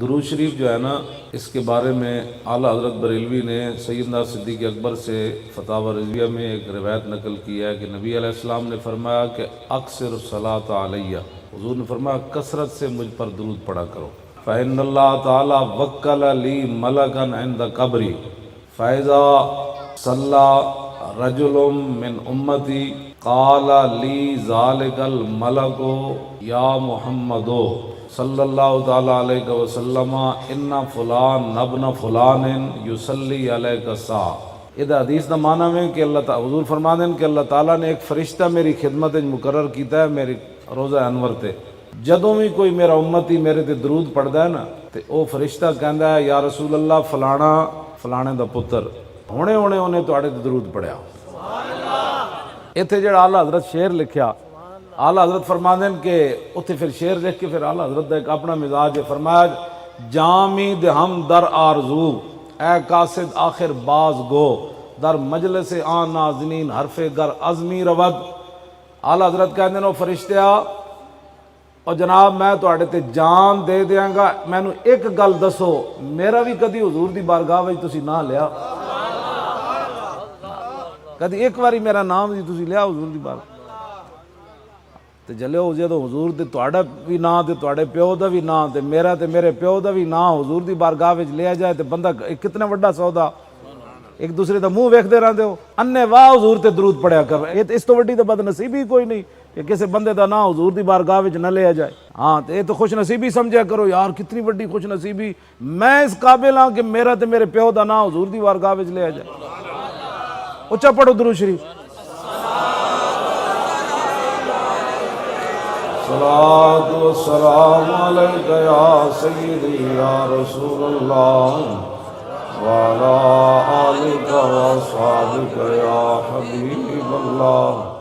درود شریف جو ہے نا، اس کے بارے میں اعلیٰ حضرت بریلوی نے سیدنا صدیق اکبر سے فتاوی رضویہ میں ایک روایت نقل کی ہے کہ نبی علیہ السلام نے فرمایا کہ اکثر الصلاۃ علیہ، حضور نے فرمایا کثرت سے مجھ پر درود پڑھا کرو۔ فإن اللہ تعالیٰ وکل لی ملکا عند قبری فإذا صلی رجل من امتی قال لی ذالک الملک یا محمد صلی اللہ تعالیٰ علیہ وسلم ان فلان ابن فلان یصلی علیک الساعہ۔ یہ حدیث دا معنی ہے کہ اللہ تعالیٰ حضور فرما دیں کہ اللہ تعالیٰ نے ایک فرشتہ میری خدمت مقرر کیتا ہے میری روزہ انور تے، جدوں بھی کوئی میرا امتی میرے تے درود پڑھدا ہے نا تے او فرشتہ کہندا ہے یا رسول اللہ فلانا فلانے دا پتر ہونے انہیں تواڈے تے درود پڑھیا۔ ایتھے جڑا اعلیٰ حضرت شعر لکھیا، اعلیٰ حضرت فرماندے کہ اتھے پھر شعر لکھ کے پھر اعلیٰ حضرت دا ایک اپنا مزاج ہے، فرمایا جامی ہم در آرزو اے قاصد آخر باز گو در مجلس آن نازنین حرف گر عظمی رود۔ اعلیٰ حضرت کہندے نے فرشتیا اور جناب میں تواڈے تے جان دے دیاں گا، مینوں ایک گل دسو میرا بھی کدی حضور دی بارگاہ وچ تسی نہ لیا؟ کدی ایک واری میرا نام دی تسی لیا حضور دی بارگاہ تے جلے ہو جے تو حضور تے تواڈا بھی نام تے تواڈے پیو دا بھی نام تے میرا تے میرے پیو دا بھی نام حضور دی بارگاہ وچ لیا جائے تے بندہ کتنا وڈا سودا، ایک دوسرے دا منہ ویکھدے رہندے ہو، انے واہ حضور تے درود پڑھیا کر، اس تو وڈی تے بد نصیبی کوئی نہیں کہ کسی بندے دا نام حضور دی بارگاہ وچ نہ لیا جائے۔ ہاں تے تو خوش نصیبی سمجھا کرو یار، کتنی وڈی خوش نصیبی، میں اس قابل ہاں کہ میرا تے میرے پیو دا نام حضور دی بارگاہ وچ لیا جائے۔ اچھا پڑھو درود شریف۔ صلاۃ و سلام علیک یا سیدی یا رسول اللہ وعلی آلک و اصحابک یا حبیب اللہ۔